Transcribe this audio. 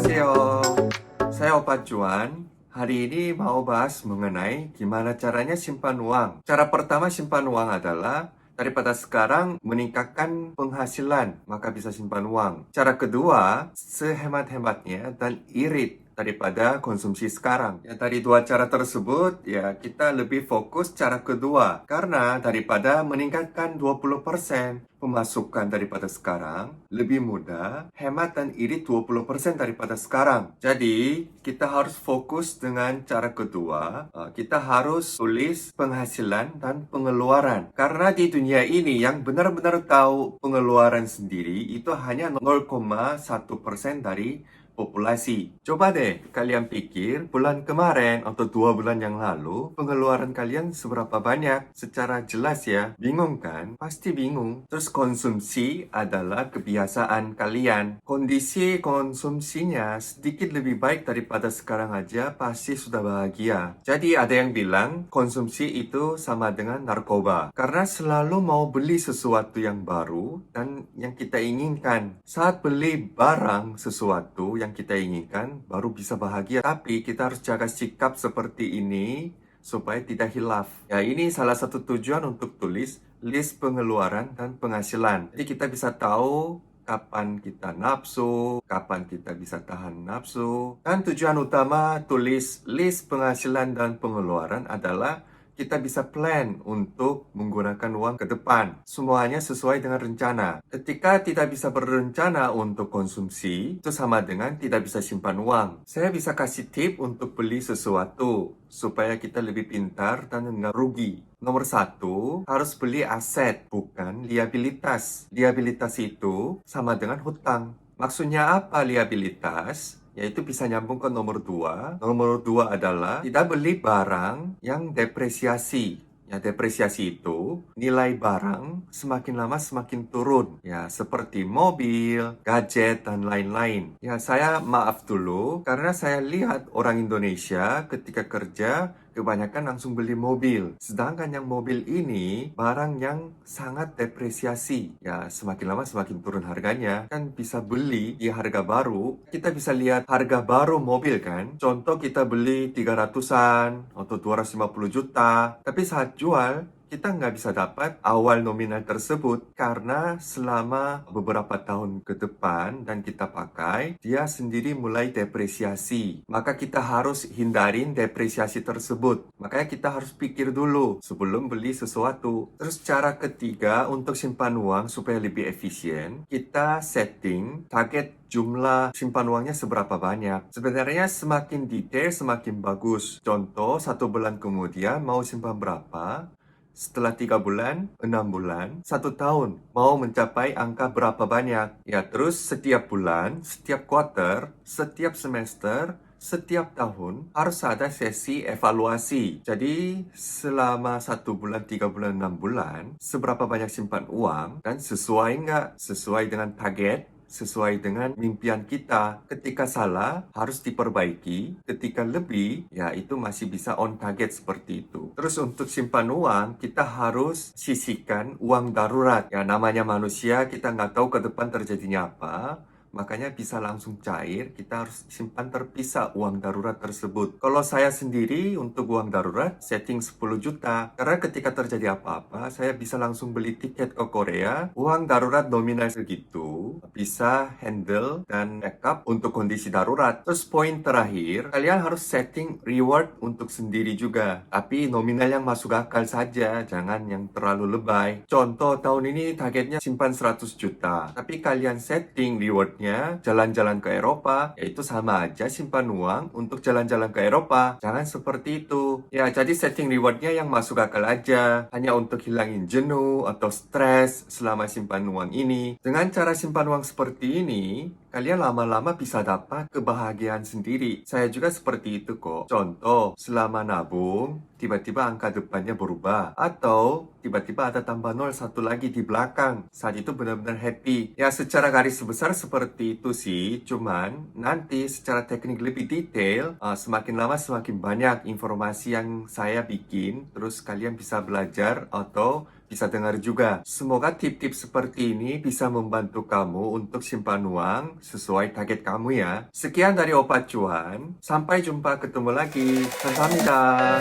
Annyeonghaseyo. Saya Opa Cuan. Hari ini mau bahas mengenai gimana caranya simpan uang. Cara pertama simpan uang adalah daripada sekarang meningkatkan penghasilan, maka bisa simpan uang. Cara kedua, sehemat-hematnya dan irit daripada konsumsi sekarang. Ya, dari dua cara tersebut, ya kita lebih fokus cara kedua. Karena daripada meningkatkan 20% pemasukan daripada sekarang, lebih mudah hemat dan irit 20% daripada sekarang. Jadi, kita harus fokus dengan cara kedua. Kita harus tulis penghasilan dan pengeluaran. Karena di dunia ini yang benar-benar tahu pengeluaran sendiri itu hanya 0,1% dari populasi. Coba deh kalian pikir bulan kemarin atau 2 bulan yang lalu pengeluaran kalian seberapa banyak? Secara jelas ya, bingung kan? Pasti bingung. Terus konsumsi adalah kebiasaan kalian. Kondisi konsumsinya sedikit lebih baik daripada sekarang aja, pasti sudah bahagia. Jadi ada yang bilang konsumsi itu sama dengan narkoba. Karena selalu mau beli sesuatu yang baru dan yang kita inginkan. Saat beli barang sesuatu yang kita inginkan, baru bisa bahagia. Tapi kita harus jaga sikap seperti ini supaya tidak hilaf. Ya, ini salah satu tujuan untuk tulis list pengeluaran dan penghasilan. Jadi kita bisa tahu kapan kita nafsu, kapan kita bisa tahan nafsu. Dan tujuan utama tulis list penghasilan dan pengeluaran adalah kita bisa plan untuk menggunakan uang ke depan. Semuanya sesuai dengan rencana. Ketika tidak bisa berencana untuk konsumsi, itu sama dengan tidak bisa simpan uang. Saya bisa kasih tip untuk beli sesuatu supaya kita lebih pintar dan nggak rugi. Nomor satu, harus beli aset, bukan liabilitas. Liabilitas itu sama dengan hutang. Maksudnya apa liabilitas? Yaitu bisa nyambung ke nomor 2. Nomor 2 adalah tidak beli barang yang depresiasi. Ya, depresiasi itu nilai barang semakin lama semakin turun. Ya, seperti mobil, gadget, dan lain-lain. Ya, saya maaf dulu karena saya lihat orang Indonesia ketika kerja kebanyakan langsung beli mobil. Sedangkan yang mobil ini barang yang sangat depresiasi. Ya, semakin lama semakin turun harganya. Kan bisa beli di harga baru. Kita bisa lihat harga baru mobil kan. Contoh kita beli 300-an atau 250 juta. Tapi saat jual, kita nggak bisa dapat awal nominal tersebut karena selama beberapa tahun ke depan dan kita pakai, dia sendiri mulai depresiasi. Maka kita harus hindarin depresiasi tersebut. Makanya kita harus pikir dulu sebelum beli sesuatu. Terus cara ketiga untuk simpan uang supaya lebih efisien, kita setting target jumlah simpan uangnya seberapa banyak. Sebenarnya semakin detail semakin bagus. Contoh, 1 bulan kemudian mau simpan berapa? Setelah 3 bulan, 6 bulan, 1 tahun, mau mencapai angka berapa banyak? Ya, terus setiap bulan, setiap quarter, setiap semester, setiap tahun harus ada sesi evaluasi. Jadi, selama 1 bulan, 3 bulan, 6 bulan, seberapa banyak simpan uang dan sesuai nggak? Sesuai dengan target? Sesuai dengan mimpian kita. Ketika salah, harus diperbaiki. Ketika lebih, ya itu masih bisa on target seperti itu. Terus untuk simpan uang, kita harus sisihkan uang darurat. Ya, namanya manusia, kita nggak tahu ke depan terjadinya apa. Makanya bisa langsung cair, kita harus simpan terpisah uang darurat tersebut. Kalau saya sendiri untuk uang darurat, setting 10 juta. Karena ketika terjadi apa-apa, saya bisa langsung beli tiket ke Korea. Uang darurat nominal segitu, bisa handle dan backup untuk kondisi darurat. Terus poin terakhir, kalian harus setting reward untuk sendiri juga. Tapi nominal yang masuk akal saja, jangan yang terlalu lebay. Contoh, tahun ini targetnya simpan 100 juta. Tapi kalian setting reward jalan-jalan ke Eropa, yaitu sama aja simpan uang untuk jalan-jalan ke Eropa. Jangan seperti itu. Ya, jadi setting rewardnya yang masuk akal aja. Hanya untuk hilangin jenuh atau stres selama simpan uang ini. Dengan cara simpan uang seperti ini, kalian lama-lama bisa dapat kebahagiaan sendiri. Saya juga seperti itu kok. Contoh, selama nabung, tiba-tiba angka depannya berubah. Atau tiba-tiba ada tambah 0 1 lagi di belakang. Saat itu benar-benar happy. Ya, secara garis besar seperti itu sih. Cuman nanti secara teknik lebih detail, semakin lama semakin banyak informasi yang saya bikin. Terus kalian bisa belajar atau bisa dengar juga. Semoga tip-tips seperti ini bisa membantu kamu untuk simpan uang sesuai target kamu ya. Sekian dari Opa Cuan, sampai jumpa ketemu lagi. Kamsahamnida.